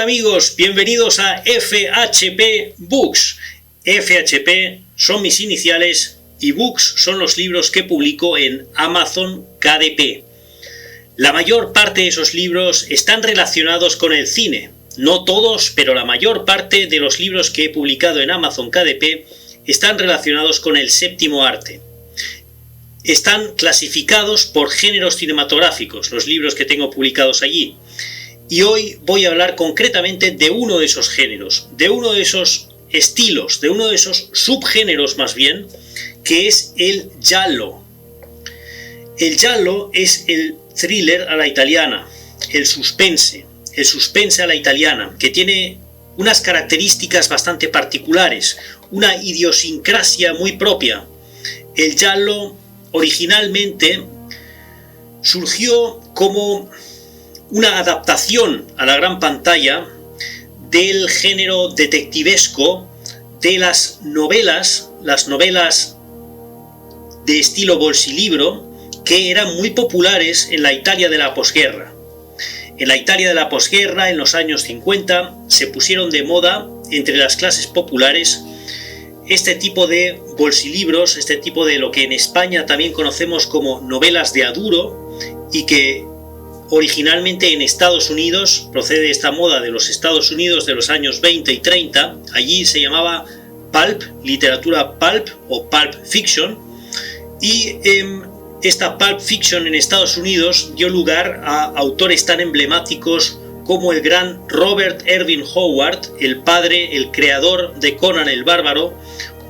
Hola amigos, bienvenidos a FHP Books. FHP son mis iniciales y Books son los libros que publico en Amazon KDP. La mayor parte de esos libros están relacionados con el cine. No todos, pero la mayor parte de los libros que he publicado en Amazon KDP están relacionados con el séptimo arte. Están clasificados por géneros cinematográficos, los libros que tengo publicados allí. Y hoy voy a hablar concretamente de uno de esos géneros, de uno de esos estilos, de uno de esos subgéneros más bien, que es el giallo. El giallo es el thriller a la italiana, el suspense a la italiana, que tiene unas características bastante particulares, una idiosincrasia muy propia. El giallo originalmente surgió como una adaptación a la gran pantalla del género detectivesco de las novelas de estilo bolsilibro que eran muy populares en la Italia de la posguerra. En la Italia de la posguerra, en los años 50, se pusieron de moda entre las clases populares este tipo de bolsilibros, este tipo de lo que en España también conocemos como novelas de aduro, y que originalmente en Estados Unidos, procede esta moda de los Estados Unidos de los años 20 y 30, allí se llamaba pulp, literatura pulp o pulp fiction, y esta pulp fiction en Estados Unidos dio lugar a autores tan emblemáticos como el gran Robert Irving Howard, el padre, el creador de Conan el Bárbaro,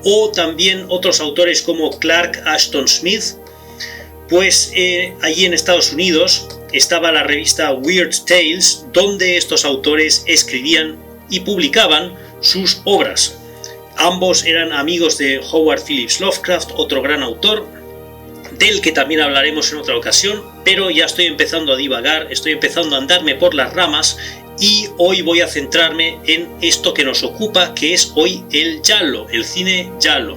o también otros autores como Clark Ashton Smith. Pues allí en Estados Unidos estaba la revista Weird Tales, donde estos autores escribían y publicaban sus obras. Ambos eran amigos de Howard Phillips Lovecraft, otro gran autor, del que también hablaremos en otra ocasión, pero ya estoy empezando a divagar, estoy empezando a andarme por las ramas, y hoy voy a centrarme en esto que nos ocupa, que es hoy el giallo, el cine giallo.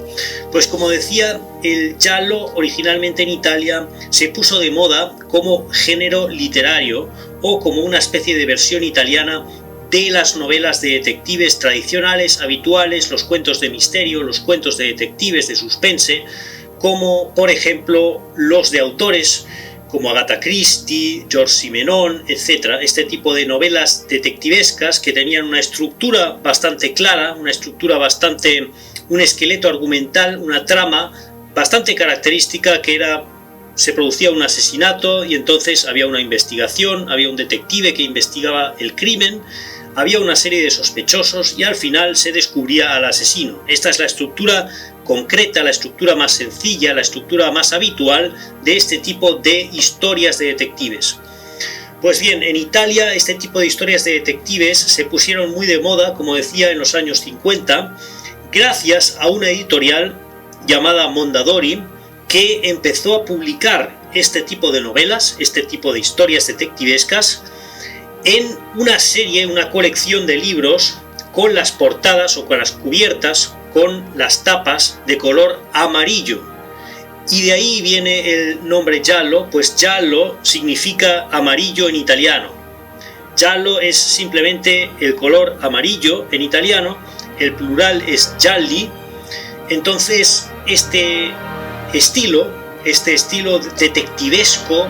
Pues como decía, el giallo originalmente en Italia se puso de moda como género literario o como una especie de versión italiana de las novelas de detectives tradicionales, habituales, los cuentos de misterio, los cuentos de detectives de suspense, como por ejemplo los de autores como Agatha Christie, George Simenon, etc. Este tipo de novelas detectivescas que tenían una estructura bastante clara, un esqueleto argumental, una trama bastante característica, que era, se producía un asesinato y entonces había una investigación, había un detective que investigaba el crimen, había una serie de sospechosos y al final se descubría al asesino. Esta es la estructura concreta, la estructura más sencilla, la estructura más habitual de este tipo de historias de detectives. Pues bien, en Italia este tipo de historias de detectives se pusieron muy de moda, como decía, en los años 50, gracias a una editorial llamada Mondadori, que empezó a publicar este tipo de novelas, este tipo de historias detectivescas, en una serie, una colección de libros con las portadas o con las cubiertas, con las tapas de color amarillo. Y de ahí viene el nombre giallo, pues giallo significa amarillo en italiano. Giallo es simplemente el color amarillo en italiano, el plural es gialli. Entonces este estilo detectivesco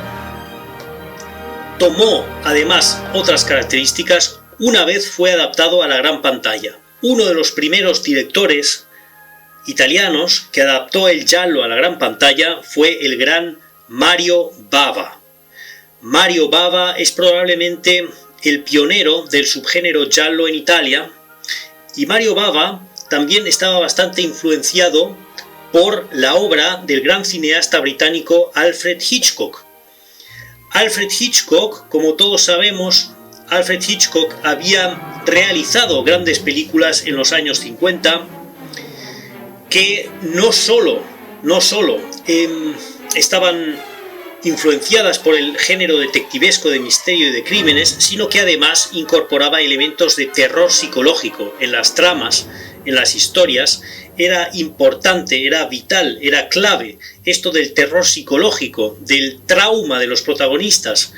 tomó además otras características una vez fue adaptado a la gran pantalla. Uno de los primeros directores italianos que adaptó el giallo a la gran pantalla fue el gran Mario Bava. Mario Bava es probablemente el pionero del subgénero giallo en Italia, y Mario Bava también estaba bastante influenciado por la obra del gran cineasta británico Alfred Hitchcock. Alfred Hitchcock, como todos sabemos, Alfred Hitchcock había realizado grandes películas en los años 50 que no solo estaban influenciadas por el género detectivesco de misterio y de crímenes, sino que además incorporaba elementos de terror psicológico en las tramas, en las historias. Era importante, era vital, era clave esto del terror psicológico, del trauma de los protagonistas,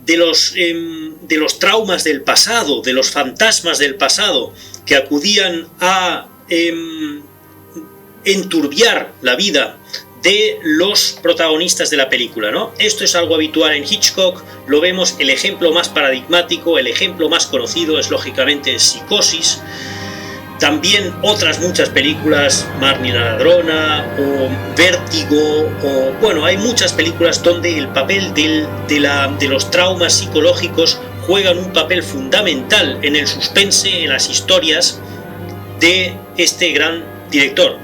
de los traumas del pasado, de los fantasmas del pasado, que acudían a enturbiar la vida de los protagonistas de la película, ¿no? Esto es algo habitual en Hitchcock, lo vemos. El ejemplo más paradigmático, el ejemplo más conocido es lógicamente Psicosis. También otras muchas películas, Marnie la ladrona o Vértigo, o bueno, hay muchas películas donde el papel de los traumas psicológicos juegan un papel fundamental en el suspense, en las historias de este gran director.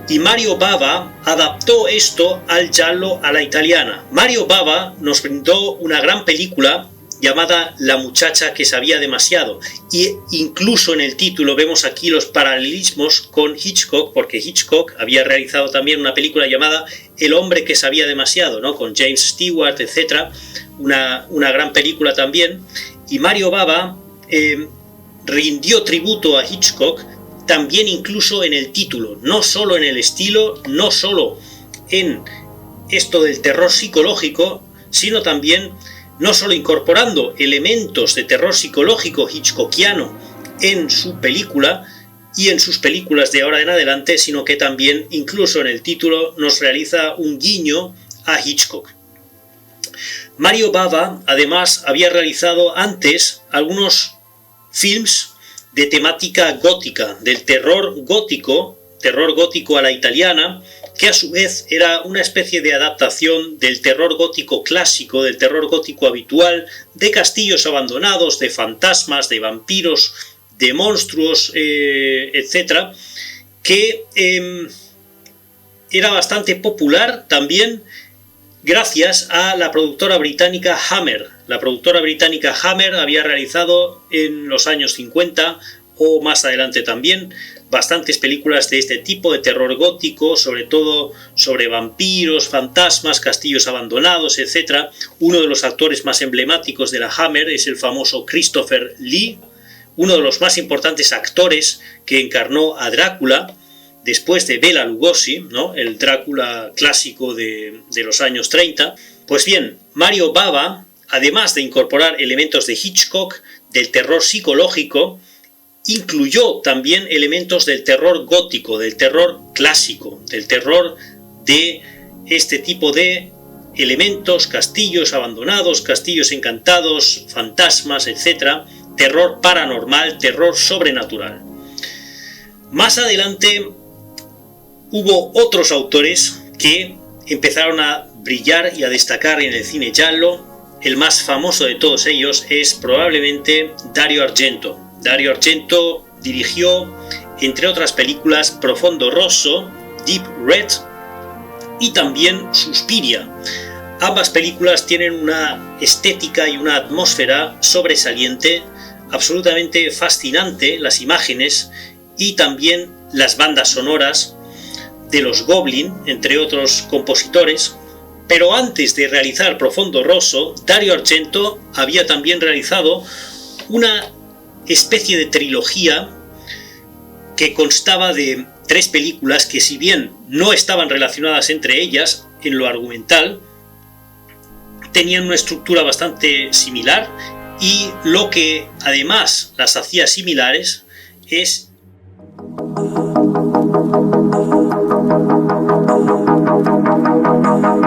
Y Mario Bava adaptó esto al giallo a la italiana. Mario Bava nos brindó una gran película llamada La muchacha que sabía demasiado, y incluso en el título vemos aquí los paralelismos con Hitchcock, porque Hitchcock había realizado también una película llamada El hombre que sabía demasiado, ¿no? Con James Stewart, etc. Una gran película también. Y Mario Bava rindió tributo a Hitchcock también incluso en el título, no solo en el estilo, no solo en esto del terror psicológico, sino también no solo incorporando elementos de terror psicológico hitchcockiano en su película y en sus películas de ahora en adelante, sino que también incluso en el título nos realiza un guiño a Hitchcock. Mario Bava además había realizado antes algunos films de temática gótica, del terror gótico a la italiana, que a su vez era una especie de adaptación del terror gótico clásico, del terror gótico habitual, de castillos abandonados, de fantasmas, de vampiros, de monstruos, etc., que era bastante popular también gracias a la productora británica Hammer. La productora británica Hammer había realizado en los años 50 o más adelante también bastantes películas de este tipo de terror gótico, sobre todo sobre vampiros, fantasmas, castillos abandonados, etc. Uno de los actores más emblemáticos de la Hammer es el famoso Christopher Lee, uno de los más importantes actores que encarnó a Drácula después de Bela Lugosi, ¿no? El Drácula clásico de los años 30. Pues bien, Mario Bava, además de incorporar elementos de Hitchcock, del terror psicológico, incluyó también elementos del terror gótico, del terror clásico, del terror de este tipo de elementos, castillos abandonados, castillos encantados, fantasmas, etc., terror paranormal, terror sobrenatural. Más adelante hubo otros autores que empezaron a brillar y a destacar en el cine giallo. El más famoso de todos ellos es probablemente Dario Argento. Dario Argento dirigió, entre otras películas, Profondo Rosso, Deep Red y también Suspiria. Ambas películas tienen una estética y una atmósfera sobresaliente, absolutamente fascinante, las imágenes y también las bandas sonoras de los Goblin, entre otros compositores. Pero antes de realizar Profondo Rosso, Dario Argento había también realizado una especie de trilogía que constaba de 3 películas que, si bien no estaban relacionadas entre ellas en lo argumental, tenían una estructura bastante similar, y lo que además las hacía similares es